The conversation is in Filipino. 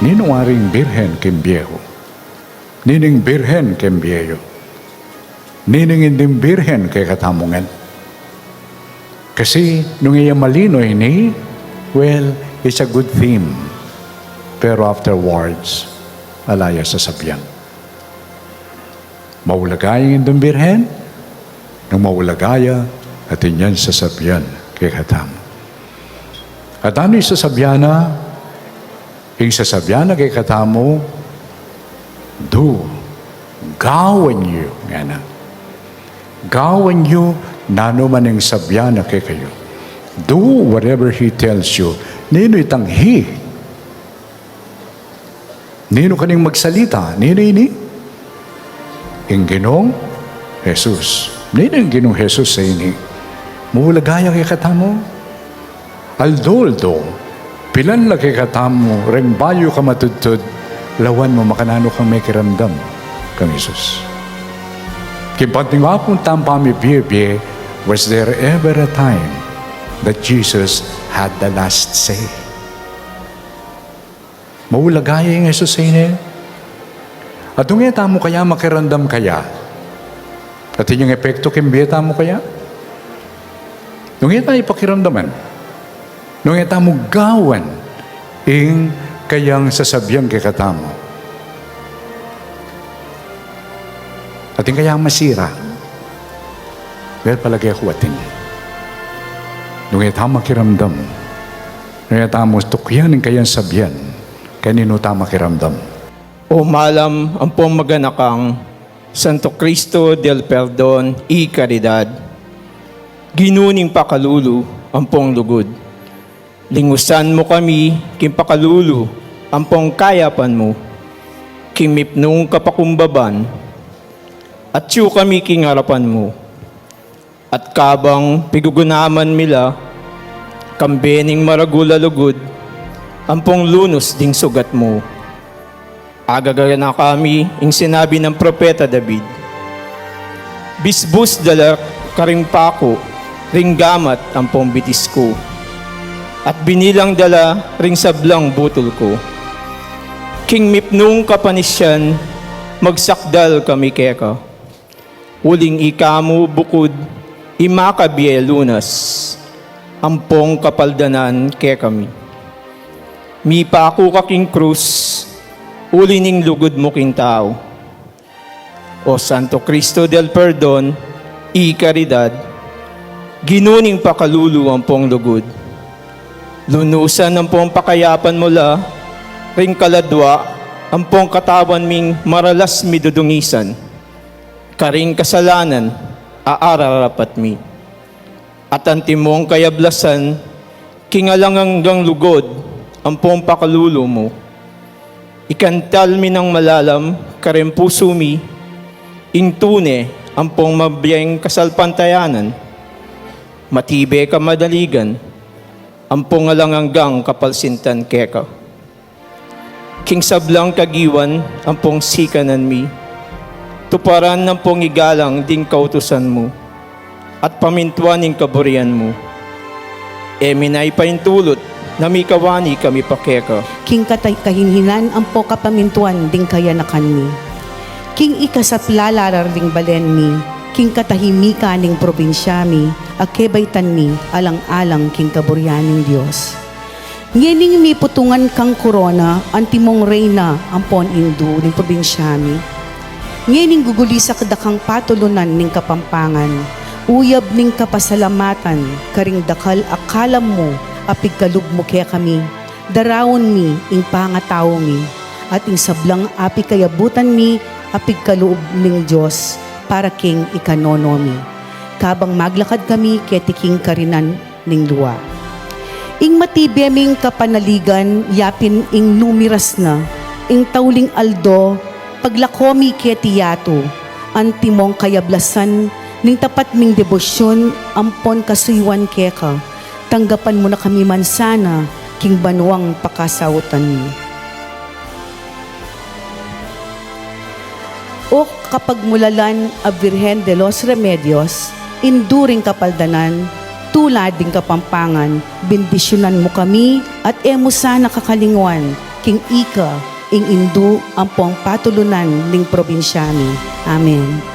Ninuaring birhen kembieho. Nining birhen kembieyo. Nining indim birhen kay katamungan. Kasi nung iya malino ini, well, it's a good theme. Pero afterwards, alaya sa sabyan. Maulagaya indim birhen, nung maulagaya, at inyan sa sabyan kay katam. At ano yung sasabyana? Yung sasabyana kay katamo, gawan niyo, nga na. Gawan niyo, nano man ang sabyana kay kayo. Do whatever He tells you. Nino itang He. Nino kaning magsalita. Nino ini? Ang Ginong Jesus. Nino ang Ginong Jesus sa ini? Muulagaya kay katamo. Aldoldo, pilan la kay katamo, ring bayo ka matudtod, lawan mo makanano kang may kiramdam kang Jesus. Kipat nga pong tampami biye, was there ever a time that Jesus had the last say? Maulagaya yung Jesus sa inyo. At yung mo kaya makiramdam kaya? At yung epekto kimbiyeta mo kaya? Nung ita ipakiramdaman, nung ita mo gawan, ing kayang sasabihan kay katamo. At yung kayang masira, dahil palagay ako atin. Nung ita makiramdam, nung ita mo tukyan ng kayang sabihan, kanino ta makiramdam. O malam ang pong maganakang Santo Cristo del Perdon y Caridad, ginuning pakalulu ang pong lugod. Lingusan mo kami, kimpakalulu, ang pong kayapan mo, kimipnong kapakumbaban, at siyo kami kingarapan mo. At kabang pigugunaman mila, kambening maragula lugod, ang pong lunos ding sugat mo. Agagaga na kami, ing sinabi ng propeta David, bisbus dala karimpako, ringgamat ang pong bitis ko, at binilang dala ring sablang butol ko. King mipnung kapanisyan, magsakdal kami keka. Uling ikamu bukod, imakabiye lunas, ampong kapaldanan ke kami. Mipa ako kaking krus, ulining lugod mo king tao. O Santo Cristo del Perdon y Caridad, ginuning pakalulu ang pong lugod. Lunusan ang pong pakayapan mula, ring kaladwa ang pong katawan ming maralas midudungisan. Karing kasalanan, aararapat mi. At ang timong kayablasan, kingalanganggang lugod, ang pong pakalulu mo. Ikantal mi ng malalam, karing puso mi, intune, ang pong mabiyang kasalpantayanan. Matibe ka madaligan, ang pong alanganggang kapalsintan keka. King sablang kagiwan, ang pong sikanan mi, tuparan ng pong igalang ding kautusan mo, at pamintuan ng kaburian mo. Eminay paintulot, na may kawani kami pakeka. King kahinhinan ang po kapamintuan ding kaya na kanmi. King ikasaplalarar ding balen mi, king katahimika ning probinsya mi, akebaitan mi, alang-alang king kaburyaning Diyos. Ngening mi putungan kang korona, antimong reyna, ampon indu ning probinsya mi. Ngening gugulisa kadakang patulunan ning kapampangan, uyab ning kapasalamatan, karing dakal akalam mo, apig kalub mo kaya kami, darawon mi, ing pangataw mi, at ing sablang apig kayabutan mi, apig kaloob ning Diyos, para king ikanono mi. Kabang maglakad kami, ketiking karinan ning luwa. Ing matibeming kapanaligan, yapin ing numiras na, ing tauling aldo, paglakomi ketiyato, antimong kayablasan, ning tapat ming debosyon, ampon kasuywan keka, tanggapan mo na kami man sana, king banwang pakasautan mo. O kapag mulalan a Virgen de los Remedios, induring kapaldanan, tulad ding kapampangan, bendisyonan mo kami at emo sana kakalingwan, king ika, ing indu, ampong patulunan ning probinsyami. Amen.